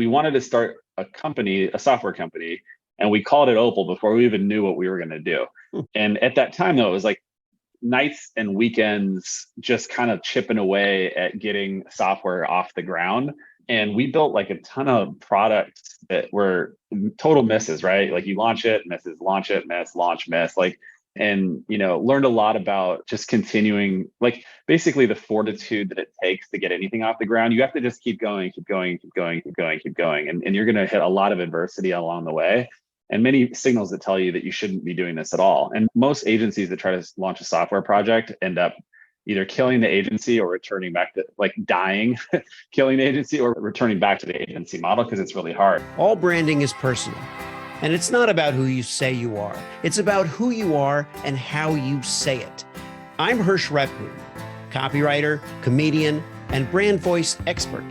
we wanted to start a company, a software company, and we called it Opal before we even knew what we were going to do. And at that time, though, it was like nights and weekends just kind of chipping away at getting software off the ground. And we built like a ton of products that were total misses, right? Like you launch it, misses, launch it, miss, launch, miss, like, and, learned a lot about just continuing, like basically the fortitude that it takes to get anything off the ground. You have to just keep going, keep going, keep going, keep going, keep going. And you're going to hit a lot of adversity along the way, and many signals that tell you that you shouldn't be doing this at all. And most agencies that try to launch a software project end up either killing the agency or returning back to, like, dying, killing the agency or returning back to the agency model because it's really hard. All branding is personal. And it's not about who you say you are. It's about who you are and how you say it. I'm Hirsch Rettman, copywriter, comedian, and brand voice expert.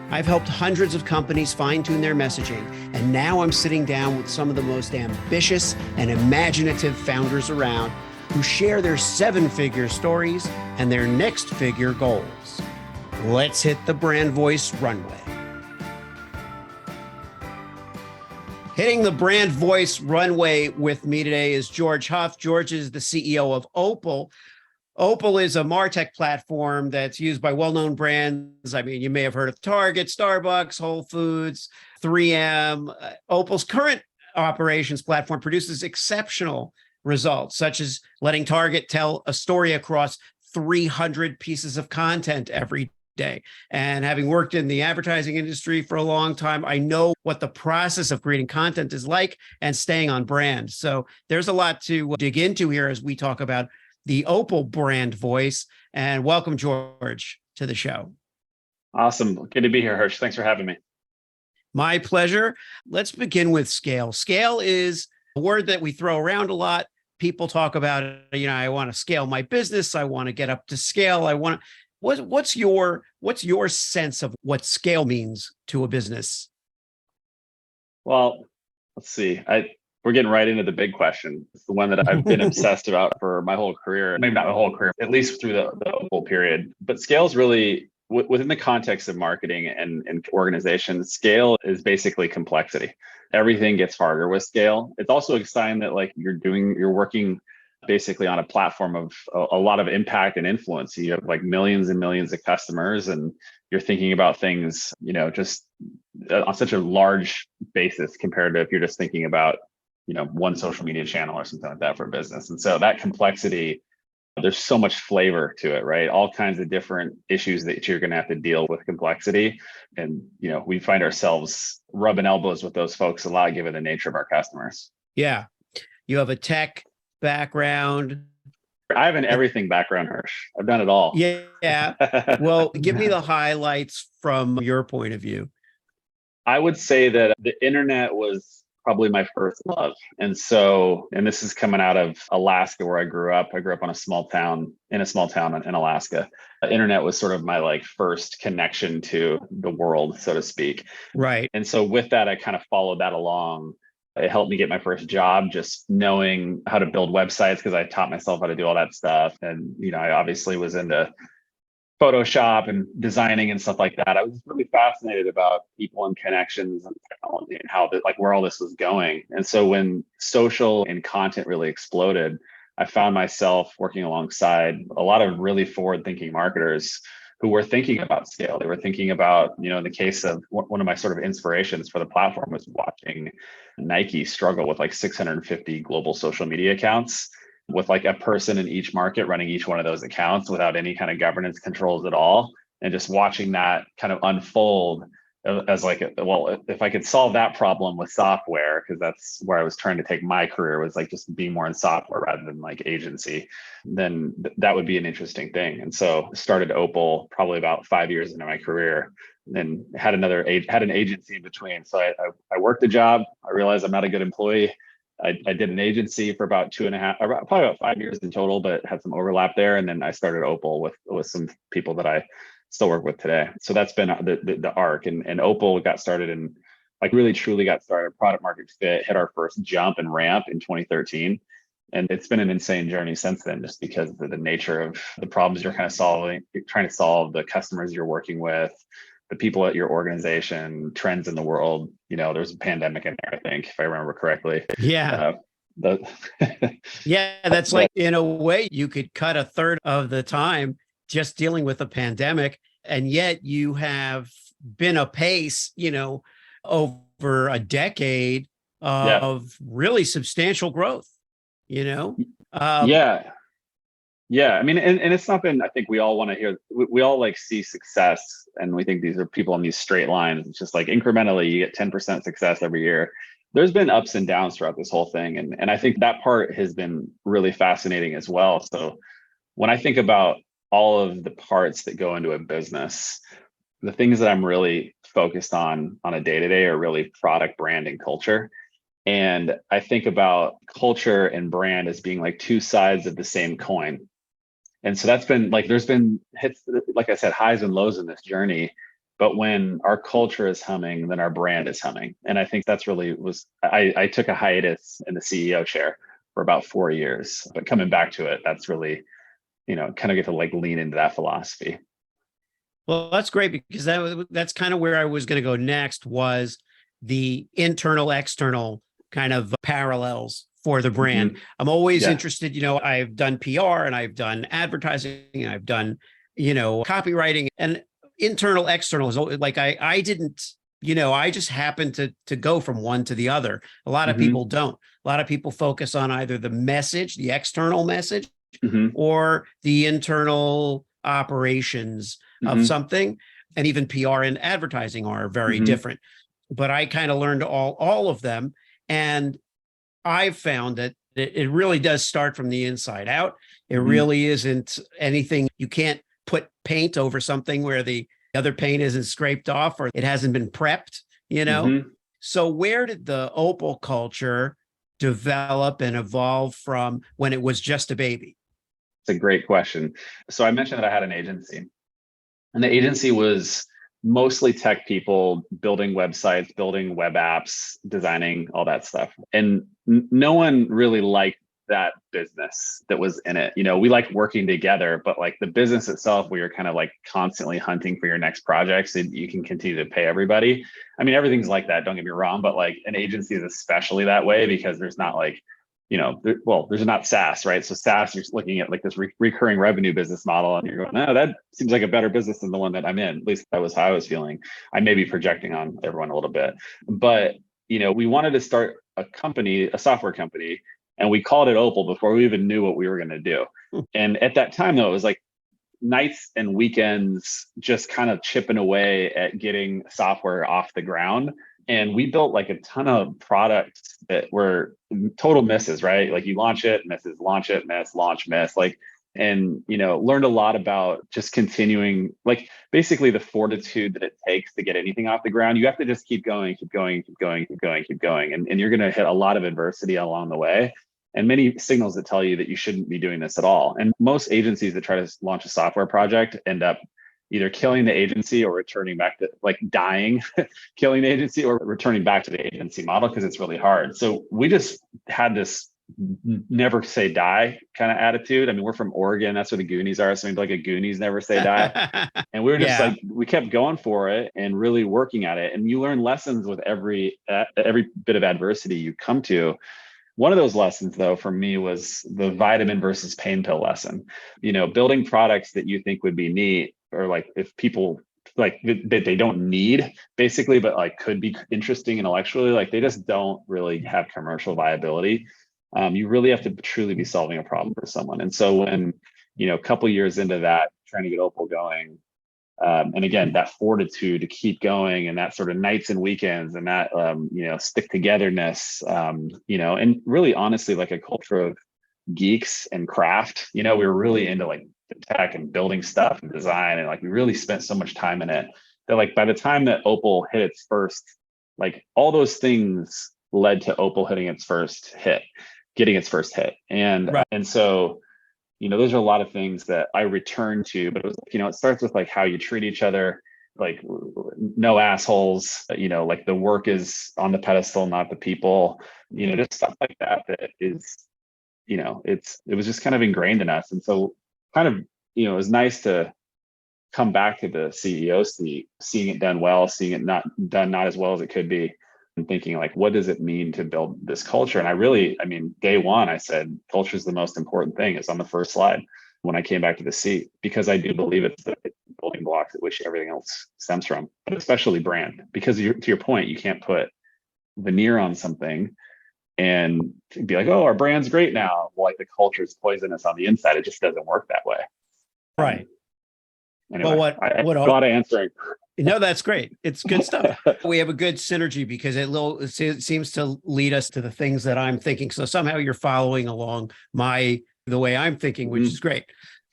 I've helped hundreds of companies fine-tune their messaging, and now I'm sitting down with some of the most ambitious and imaginative founders around who share their seven-figure stories and their next-figure goals. Let's hit the brand voice runway. Hitting the brand voice runway with me today is George Huff. George is the CEO of Opal. Opal is a MarTech platform that's used by well-known brands. I mean, you may have heard of Target, Starbucks, Whole Foods, 3M. Opal's current operations platform produces exceptional results, such as letting Target tell a story across 300 pieces of content every day. And having worked in the advertising industry for a long time, I know what the process of creating content is like and staying on brand. So there's a lot to dig into here as we talk about the Opal brand voice. And welcome, George, to the show. Awesome. Good to be here, Hirsch. Thanks for having me. My pleasure. Let's begin with scale. Scale is a word that we throw around a lot. People talk about, I want to scale my business. I want to get up to scale. What's your sense of what scale means to a business? Well, let's see. We're getting right into the big question. It's the one that I've been obsessed about for my whole career. Maybe not my whole career, at least through the Opal period. But scale is really, within the context of marketing and organizations, scale is basically complexity. Everything gets harder with scale. It's also a sign that, like, you're working basically on a platform of a lot of impact and influence. You have like millions and millions of customers, and you're thinking about things, just on such a large basis compared to if you're just thinking about, one social media channel or something like that for a business. And so that complexity, there's so much flavor to it, right? All kinds of different issues that you're going to have to deal with complexity. And, we find ourselves rubbing elbows with those folks a lot, given the nature of our customers. Yeah. You have a tech background. I have an everything background, Hirsch. I've done it all. Yeah. Well, give me the highlights from your point of view. I would say that the internet was probably my first love. And this is coming out of Alaska, where I grew up. I grew up in a small town in Alaska. The internet was sort of my first connection to the world, so to speak. Right. And so with that, I kind of followed that along. It helped me get my first job, just knowing how to build websites, because I taught myself how to do all that stuff. And, I obviously was into Photoshop and designing and stuff like that. I was really fascinated about people and connections and technology and how where all this was going. And so when social and content really exploded, I found myself working alongside a lot of really forward-thinking marketers who were thinking about scale. They were thinking about, in the case of one of my sort of inspirations for the platform was watching Nike struggle with 650 global social media accounts, with a person in each market running each one of those accounts without any kind of governance controls at all. And just watching that kind of unfold as if I could solve that problem with software, because that's where I was trying to take my career, was just being more in software rather than agency, then that would be an interesting thing. And so started Opal probably about 5 years into my career, then had an agency in between. So I worked a job. I realized I'm not a good employee. I did an agency for about 2.5, probably about 5 years in total, but had some overlap there. And then I started Opal with some people that I still work with today. So that's been the arc. And Opal got started and really truly got started. Product market fit, hit our first jump and ramp in 2013. And it's been an insane journey since then, just because of the nature of the problems you're kind of trying to solve, the customers you're working with, the people at your organization, trends in the world. There's a pandemic in there, I think, if I remember correctly. Yeah. Uh, the Yeah, that's like, in a way, you could cut a third of the time just dealing with a pandemic, and yet you have been apace, over a decade yeah, of really substantial growth, you know? Um, yeah. Yeah, I mean, and it's not been, I think we all want to hear, we all like see success and we think these are people on these straight lines. It's just like incrementally, you get 10% success every year. There's been ups and downs throughout this whole thing. And I think that part has been really fascinating as well. So when I think about all of the parts that go into a business, the things that I'm really focused on a day-to-day are really product, brand, and culture. And I think about culture and brand as being like two sides of the same coin. And so that's been like, there's been hits, like I said, highs and lows in this journey. But when our culture is humming, then our brand is humming. And I think that's really I took a hiatus in the CEO chair for about 4 years, but coming back to it, that's really, kind of get to like lean into that philosophy. well, that's great, because that's kind of where I was going to go next, was the internal, external kind of parallels for the brand. Mhm. I'm always Yeah. interested, I've done PR and I've done advertising and I've done, copywriting, and internal, external is like, I didn't, I just happened to go from one to the other. A lot of Hmm. people don't. A lot of people focus on either the message, the external message, Hmm. or the internal operations of Hmm. something. And even PR and advertising are very Hmm. different. But I kind of learned all of them. And I've found that it really does start from the inside out. It Hmm. really isn't anything. You can't put paint over something where the other paint isn't scraped off or it hasn't been prepped. Hmm. So where did the Opal culture develop and evolve from when it was just a baby? It's a great question. So I mentioned that I had an agency, and the agency was mostly tech people building websites, building web apps, designing all that stuff. And no one really liked that business that was in it. We liked working together, but like the business itself, we were kind of like constantly hunting for your next project so you can continue to pay everybody. I mean, everything's like that, don't get me wrong, but like an agency is especially that way because there's not like, there's not SaaS, right? So SaaS, you're looking at like this recurring revenue business model, and you're going, no, that seems like a better business than the one that I'm in. At least that was how I was feeling. I may be projecting on everyone a little bit, but we wanted to start a company, a software company, and we called it Opal before we even knew what we were going to do. And at that time, though, it was like nights and weekends just kind of chipping away at getting software off the ground. And we built like a ton of products that were total misses, right? Like you launch it, misses, launch it, miss, launch, miss, like, and, learned a lot about just continuing, like basically the fortitude that it takes to get anything off the ground. You have to just keep going, keep going, keep going, keep going, keep going. And you're going to hit a lot of adversity along the way, and many signals that tell you that you shouldn't be doing this at all. And most agencies that try to launch a software project end up either killing the agency or returning back to like dying, killing the agency or returning back to the agency model because it's really hard. So we just had this never say die kind of attitude. I mean, we're from Oregon. That's where the Goonies are. So maybe like a Goonies never say die. And we were just Yeah. like, we kept going for it and really working at it. And you learn lessons with every bit of adversity you come to. One of those lessons, though, for me was the vitamin versus pain pill lesson. Building products that you think would be neat, or like if people like that they don't need basically, but like could be interesting intellectually, like they just don't really have commercial viability. You really have to truly be solving a problem for someone. And so when, a couple years into that, trying to get Opal going, and again, that fortitude to keep going and that sort of nights and weekends and that, stick togetherness, and really honestly, like a culture of geeks and craft, we were really into like tech and building stuff and design. And like, we really spent so much time in it that like, by the time that Opal hit its first, like all those things led to Opal hitting its first hit, getting its first hit. Right. And so, those are a lot of things that I return to, but it was, it starts with like how you treat each other, like no assholes, like the work is on the pedestal, not the people, just stuff like that, that is, it was just kind of ingrained in us. And so kind of, it was nice to come back to the CEO seat, seeing it done well, seeing it not done not as well as it could be, and thinking like, what does it mean to build this culture? And I mean, day one, I said, culture is the most important thing. It's on the first slide when I came back to the seat, because I do believe it's the building blocks at which everything else stems from, but especially brand, because to your point, you can't put veneer on something and be like, oh, our brand's great now. Well, like the culture is poisonous on the inside. It just doesn't work that way. Right. Anyway, Well, I a lot of answering. No, that's great. It's good stuff. We have a good synergy because it seems to lead us to the things that I'm thinking. So somehow you're following along the way I'm thinking, which is great.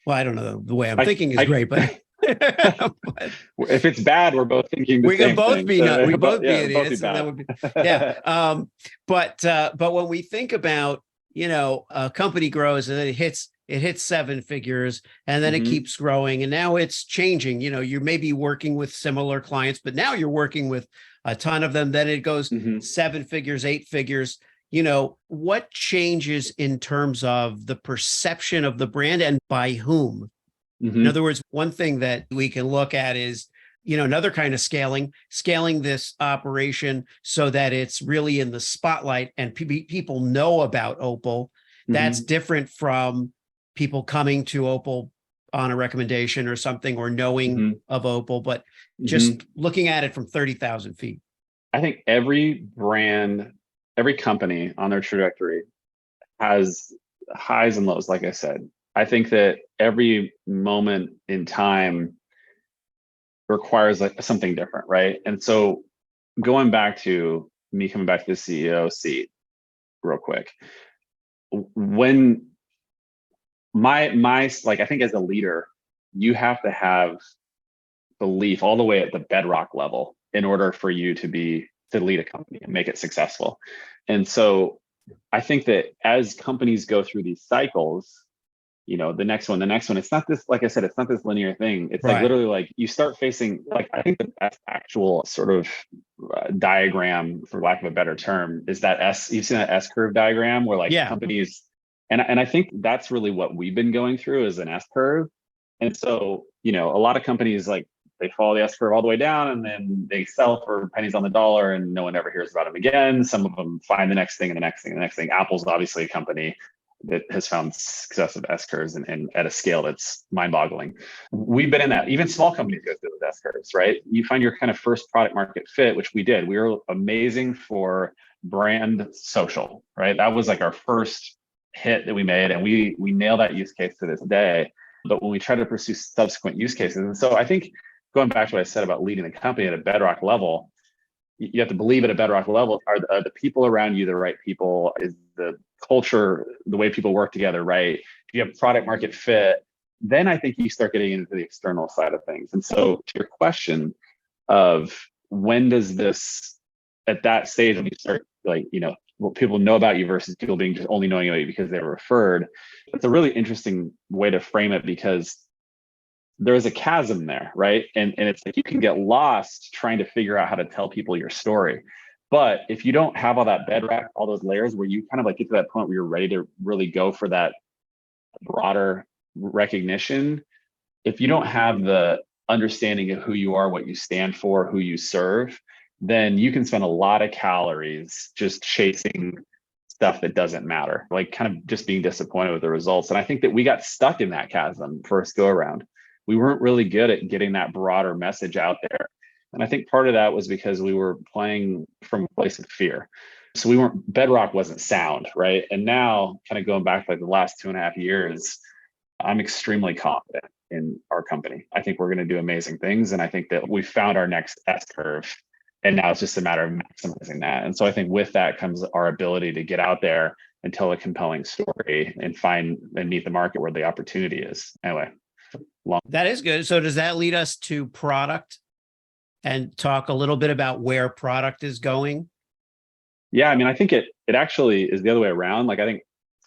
Well, I don't know. The way I'm thinking is great, but if it's bad, we're both thinking we can both thing. be So, we both be yeah, idiots. both be That would be, yeah. But when we think about, a company grows and then it hits seven figures and then it keeps growing and now it's changing. You may be working with similar clients, but now you're working with a ton of them. Then it goes 7 figures, 8 figures. What changes in terms of the perception of the brand and by whom? In other words, one thing that we can look at is, another kind of scaling this operation so that it's really in the spotlight and people know about Opal. That's different from people coming to Opal on a recommendation or something, or knowing of Opal, but just looking at it from 30,000 feet. I think every brand, every company on their trajectory has highs and lows, like I said. I think that every moment in time requires like something different, right? And so going back to me coming back to the CEO seat real quick, when my like, I think as a leader, you have to have belief all the way at the bedrock level in order for you to lead a company and make it successful. And so I think that as companies go through these cycles, the next one, it's not this, like I said, it's not this linear thing. It's like literally like you start facing, like, I think the best actual sort of diagram, for lack of a better term, is that you've seen that S curve diagram where like companies, and I think that's really what we've been going through is an S curve. And so, a lot of companies, like, they follow the S curve all the way down and then they sell for pennies on the dollar and no one ever hears about them again. Some of them find the next thing and the next thing and the next thing. Apple's obviously a company that has found successive S curves and at a scale that's mind-boggling. We've been in that. Even small companies go through those S curves, right? You find your kind of first product market fit, which we did. We were amazing for brand social, right? That was like our first hit that we made, and we nail that use case to this day. But when we try to pursue subsequent use cases, and so I think going back to what I said about leading the company at a bedrock level, you have to believe at a bedrock level, are the people around you the right people? Is the culture, the way people work together, right? If you have product market fit, then I think you start getting into the external side of things. And so to your question of when does this, at that stage, when you start like, what people know about you versus people being just only knowing about you because they were referred, it's a really interesting way to frame it, because there's a chasm there, right? And it's like you can get lost trying to figure out how to tell people your story. But if you don't have all that bedrock, all those layers where you kind of like get to that point where you're ready to really go for that broader recognition, if you don't have the understanding of who you are, what you stand for, who you serve, then you can spend a lot of calories just chasing stuff that doesn't matter, like kind of just being disappointed with the results. And I think that we got stuck in that chasm first go around. We weren't really good at getting that broader message out there. And I think part of that was because we were playing from a place of fear. So bedrock wasn't sound, right? And now kind of going back like the last 2.5 years, I'm extremely confident in our company. I think we're going to do amazing things. And I think that we found our next S curve. And now it's just a matter of maximizing that. And so I think with that comes our ability to get out there and tell a compelling story and find and meet the market where the opportunity is. Anyway. That is good. So does that lead us to product and talk a little bit about where product is going? Yeah, I mean, I think it actually is the other way around. Like, I think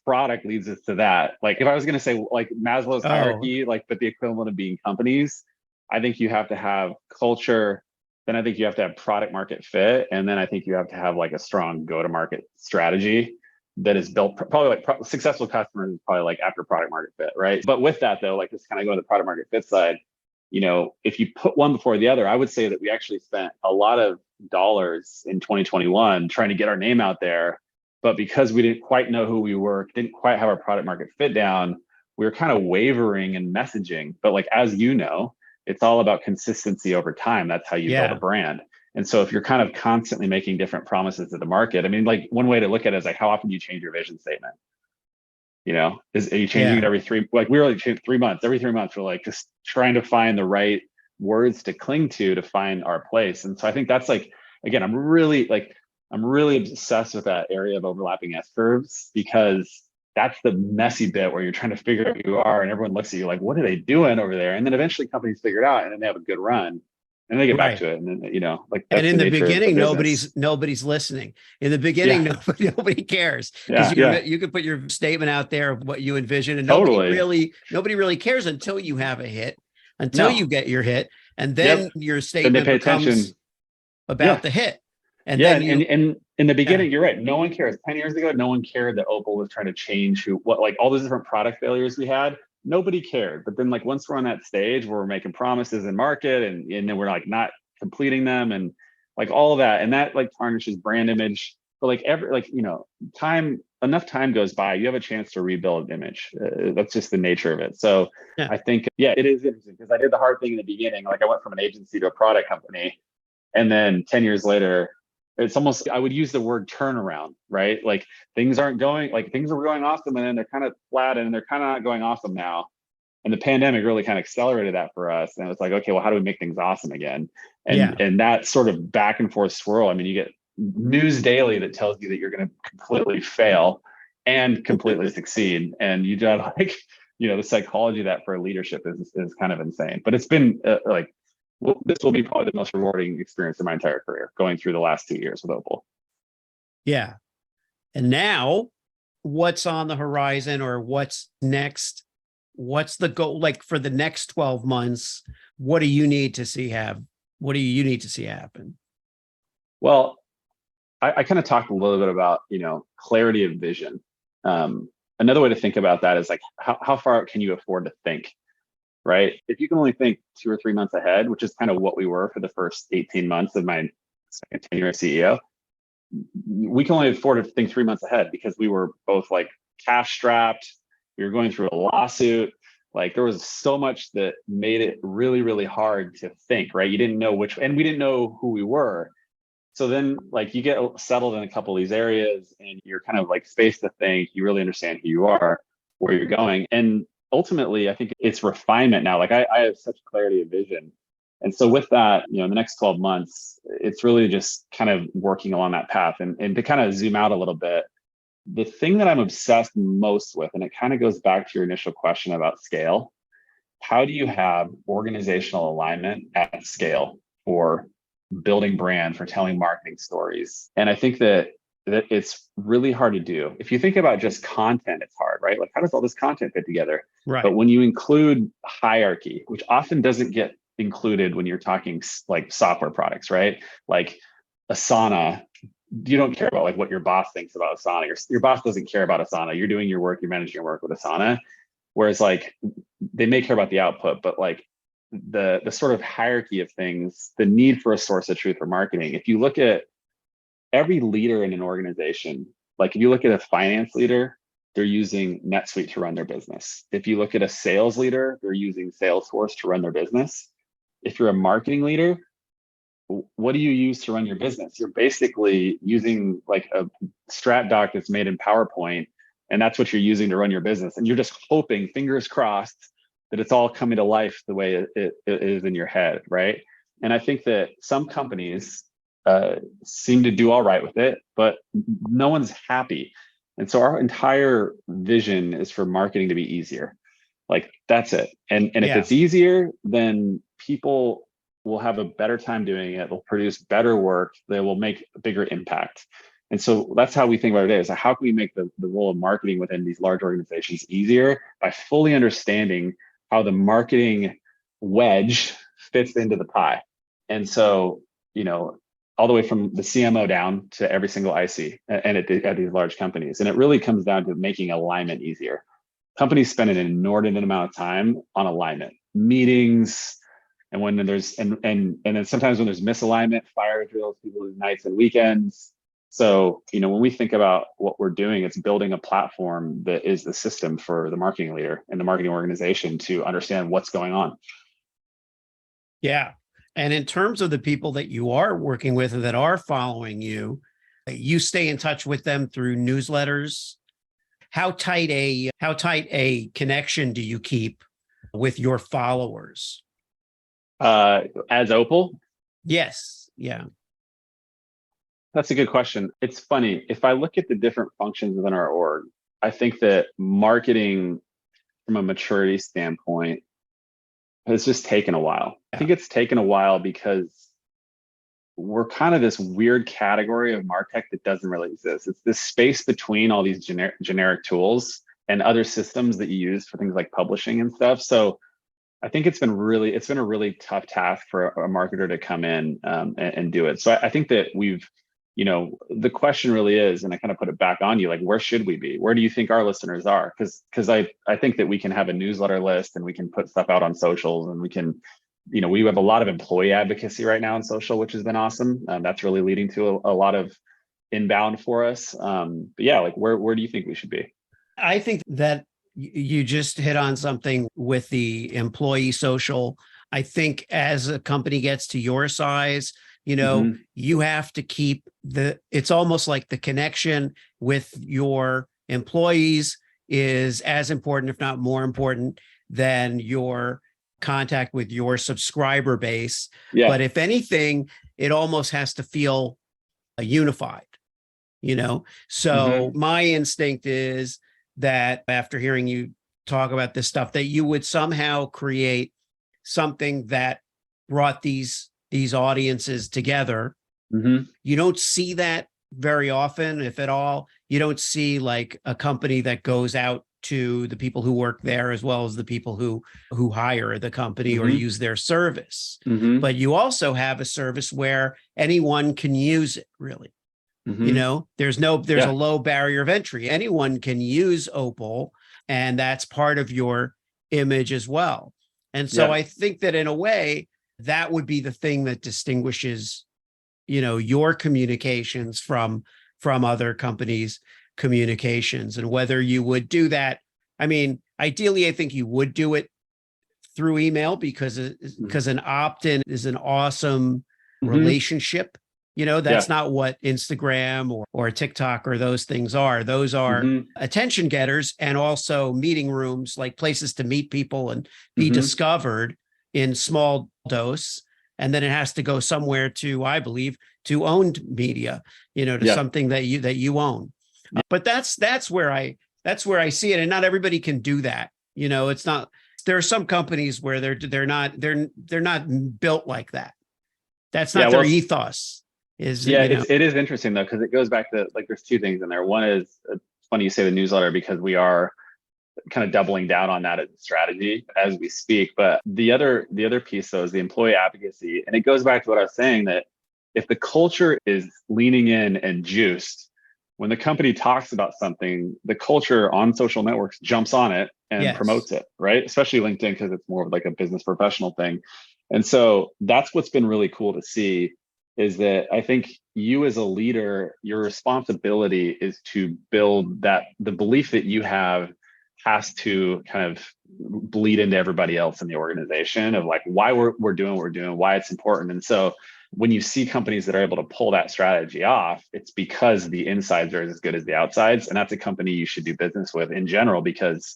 product leads us to that. Like, if I was going to say like Maslow's hierarchy, like, but the equivalent of being companies, I think you have to have culture. Then I think you have to have product market fit. And then I think you have to have like a strong go-to-market strategy that is built probably like successful customers, probably like after product market fit, right? But with that though, like just kind of go to the product market fit side, if you put one before the other, I would say that we actually spent a lot of dollars in 2021 trying to get our name out there. But because we didn't quite know who we were, didn't quite have our product market fit down, we were kind of wavering in messaging. But like, as you know, it's all about consistency over time. That's how you build a brand. And so if you're kind of constantly making different promises to the market, I mean, like one way to look at it is like, how often do you change your vision statement? Are you changing it every like we were like 3 months, every 3 months, we're like just trying to find the right words to cling to find our place. And so I think that's like, again, I'm really obsessed with that area of overlapping S curves, because that's the messy bit where you're trying to figure out who you are and everyone looks at you like, what are they doing over there? And then eventually companies figure it out and then they have a good run and they get back to it. And then, like, that's and in the beginning, the nobody's listening. In the beginning, nobody cares, because you could put your statement out there of what you envision, and nobody really cares until you have a hit, until you get your hit, and then your statement becomes about the hit. And then and in the beginning, you're right. No one cares. 10 years ago, no one cared that Opal was trying to change like all those different product failures we had. Nobody cared. But then like once we're on that stage where we're making promises in market and then we're like not completing them and like all of that, and that like tarnishes brand image. But like enough time goes by, you have a chance to rebuild image. That's just the nature of it. So I think, it is interesting because I did the hard thing in the beginning. Like I went from an agency to a product company, and then 10 years later, it's almost, I would use the word turnaround, right? Like things were going awesome and then they're kind of flat and they're kind of not going awesome now. And the pandemic really kind of accelerated that for us. And it was like, okay, well, how do we make things awesome again? And that sort of back and forth swirl. I mean, you get news daily that tells you that you're going to completely fail and completely succeed. And you just like, the psychology of that for leadership is kind of insane. But it's been this will be probably the most rewarding experience in my entire career, going through the last 2 years with Opal. Yeah. And now what's on the horizon, or what's next? What's the goal like for the next 12 months? What do you need to see happen? Well, I kind of talked a little bit about, clarity of vision. Another way to think about that is like, how far can you afford to think? Right? If you can only think 2 or 3 months ahead, which is kind of what we were for the first 18 months of my second tenure as CEO, we can only afford to think 3 months ahead because we were both like cash strapped. We were going through a lawsuit. Like there was so much that made it really, really hard to think, right? You didn't know and we didn't know who we were. So then like you get settled in a couple of these areas and you're kind of like spaced to think, you really understand who you are, where you're going. And ultimately, I think it's refinement now. Like I have such clarity of vision. And so with that, in the next 12 months, it's really just kind of working along that path. And to kind of zoom out a little bit, the thing that I'm obsessed most with, and it kind of goes back to your initial question about scale, how do you have organizational alignment at scale for building brand, for telling marketing stories? And I think that it's really hard to do. If you think about just content, it's hard, right? Like how does all this content fit together? Right. But when you include hierarchy, which often doesn't get included when you're talking like software products, right? Like Asana, you don't care about like what your boss thinks about Asana. Your boss doesn't care about Asana. You're doing your work, you're managing your work with Asana. Whereas like they may care about the output, but like the sort of hierarchy of things, the need for a source of truth for marketing. If you look at every leader in an organization, like if you look at a finance leader, they're using NetSuite to run their business. If you look at a sales leader, they're using Salesforce to run their business. If you're a marketing leader, what do you use to run your business? You're basically using like a strat doc that's made in PowerPoint, and that's what you're using to run your business. And you're just hoping, fingers crossed, that it's all coming to life the way it is in your head, right? And I think that some companies seem to do all right with it, but no one's happy. And so our entire vision is for marketing to be easier. Like that's it. And if it's easier, then people will have a better time doing it. They'll produce better work. They will make a bigger impact. And so that's how we think about it is how can we make the role of marketing within these large organizations easier by fully understanding how the marketing wedge fits into the pie. And so, all the way from the CMO down to every single IC and at these large companies. And it really comes down to making alignment easier. Companies spend an inordinate amount of time on alignment, meetings, And when there's and then sometimes when there's misalignment, fire drills, people lose nights and weekends. So, when we think about what we're doing, it's building a platform that is the system for the marketing leader and the marketing organization to understand what's going on. Yeah. And in terms of the people that you are working with and that are following you, you stay in touch with them through newsletters. How tight a connection do you keep with your followers? As Opal? Yes. Yeah. That's a good question. It's funny. If I look at the different functions within our org, I think that marketing from a maturity standpoint has just taken a while. I think it's taken a while because we're kind of this weird category of MarTech that doesn't really exist. It's this space between all these generic tools and other systems that you use for things like publishing and stuff. So I think it's been a really tough task for a marketer to come in and do it. So I think that the question really is, and I kind of put it back on you, like, where should we be? Where do you think our listeners are? Because I think that we can have a newsletter list and we can put stuff out on socials, and we can, we have a lot of employee advocacy right now on social, which has been awesome. That's really leading to a lot of inbound for us. But yeah, like where do you think we should be? I think that you just hit on something with the employee social. I think as a company gets to your size, you have to keep it's almost like the connection with your employees is as important, if not more important, than your contact with your subscriber base. Yeah. But if anything, it almost has to feel unified, So my instinct is that after hearing you talk about this stuff, that you would somehow create something that brought these audiences together. You don't see that very often, if at all. You don't see like a company that goes out to the people who work there as well as the people who hire the company or use their service. But you also have a service where anyone can use it, really. There's a low barrier of entry. Anyone can use Opal, and that's part of your image as well. And so I think that in a way, that would be the thing that distinguishes, your communications from other companies' communications. And whether you would do that, I mean, ideally, I think you would do it through email because an opt-in is an awesome relationship. That's not what Instagram or TikTok or those things are. Those are attention getters and also meeting rooms, like places to meet people and be discovered in small dose. And then it has to go somewhere to, I believe, to owned media, to something that you own. But that's where I see it. And not everybody can do that. It's not, there are some companies where they're not built like that. That's not their ethos. It is interesting though, because it goes back to, like, there's two things in there. One is, it's funny you say the newsletter, because we are kind of doubling down on that as a strategy as we speak. But the other piece though is the employee advocacy. And it goes back to what I was saying, that if the culture is leaning in and juiced, when the company talks about something, the culture on social networks jumps on it and promotes it, right? Especially LinkedIn, because it's more of like a business professional thing. And so that's what's been really cool to see, is that I think you as a leader, your responsibility is to build the belief that you have has to kind of bleed into everybody else in the organization, of like why we're doing what we're doing, why it's important. And so when you see companies that are able to pull that strategy off, it's because the insides are as good as the outsides. And that's a company you should do business with in general, because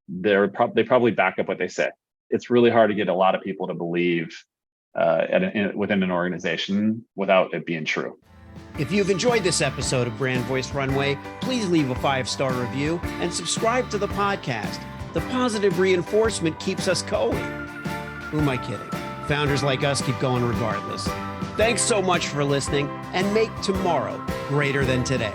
they probably back up what they say. It's really hard to get a lot of people to believe within an organization without it being true. If you've enjoyed this episode of Brand Voice Runway, please leave a 5-star review and subscribe to the podcast. The positive reinforcement keeps us going. Who am I kidding? Founders like us keep going regardless. Thanks so much for listening, and make tomorrow greater than today.